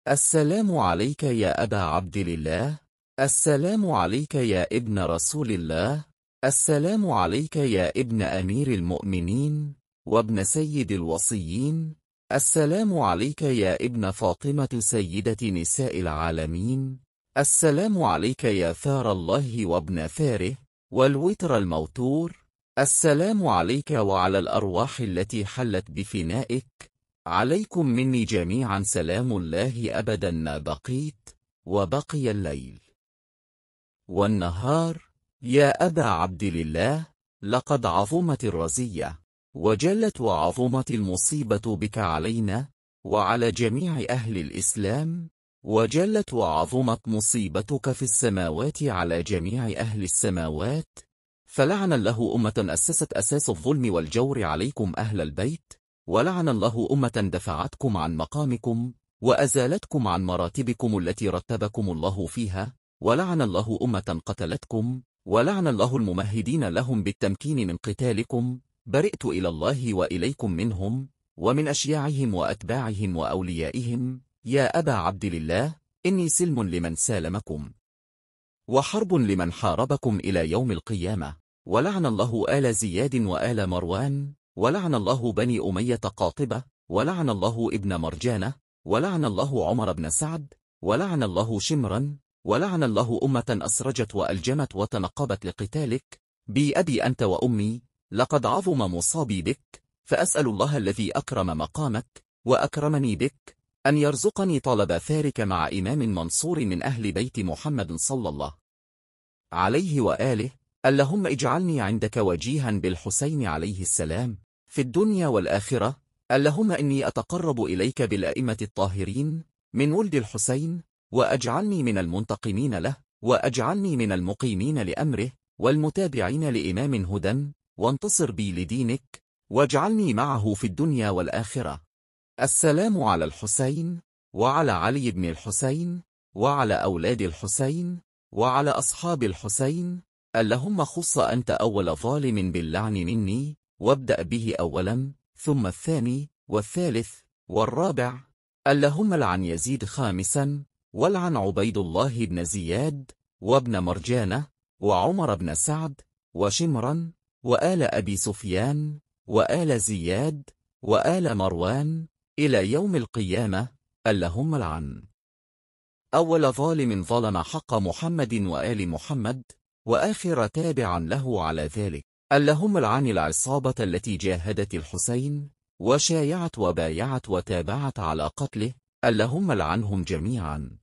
السلام عليك يا أبا عبد الله. السلام عليك يا ابن رسول الله. السلام عليك يا ابن أمير المؤمنين وابن سيد الوصيين. السلام عليك يا ابن فاطمة سيدة نساء العالمين. السلام عليك يا ثار الله وابن ثاره والوتر الموتور. السلام عليك وعلى الأرواح التي حلت بفنائك. عليكم مني جميعا سلام الله أبدا ما بقيت وبقي الليل والنهار. يا أبا عبد الله، لقد عظمت الرزية وجلت وعظمت المصيبة بك علينا وعلى جميع أهل الإسلام، وجلت وعظمت مصيبتك في السماوات على جميع أهل السماوات. فلعن الله أمة أسست أساس الظلم والجور عليكم أهل البيت، ولعن الله أمة دفعتكم عن مقامكم وأزالتكم عن مراتبكم التي رتبكم الله فيها، ولعن الله أمة قتلتكم، ولعن الله الممهدين لهم بالتمكين من قتالكم. برئت إلى الله وإليكم منهم ومن أشياعهم وأتباعهم وأوليائهم. يا أبا عبد الله، إني سلم لمن سالمكم وحرب لمن حاربكم إلى يوم القيامة. ولعن الله آل زياد وآل مروان، ولعن الله بني أمية قاطبة، ولعن الله ابن مرجانة، ولعن الله عمر بن سعد، ولعن الله شمرا، ولعن الله أمة أسرجت وألجمت وتنقبت لقتالك. بأبي أنت وأمي، لقد عظم مصابي بك، فأسأل الله الذي أكرم مقامك وأكرمني بك أن يرزقني طلب ثارك مع إمام منصور من أهل بيت محمد صلى الله عليه وآله. اللهم اجعلني عندك وجيها بالحسين عليه السلام في الدنيا والآخرة. اللهم إني أتقرب إليك بالأئمة الطاهرين من ولد الحسين، وأجعلني من المنتقمين له، وأجعلني من المقيمين لأمره والمتابعين لإمام هدى، وانتصر بي لدينك، واجعلني معه في الدنيا والآخرة. السلام على الحسين وعلى علي بن الحسين وعلى أولاد الحسين وعلى أصحاب الحسين. اللهم خص أنت أول ظالم باللعن مني، وابدأ به أولا ثم الثاني والثالث والرابع. اللهم لعن يزيد خامسا، ولعن عبيد الله بن زياد وابن مرجانة وعمر بن سعد وشمرا وآل أبي سفيان وآل زياد وآل مروان إلى يوم القيامة. اللهم لعن أول ظالم ظلم حق محمد وآل محمد، وآخر تابعا له على ذلك. اللهم لعن العصابة التي جاهدت الحسين وشايعت وبايعت وتابعت على قتله. اللهم لعنهم جميعا.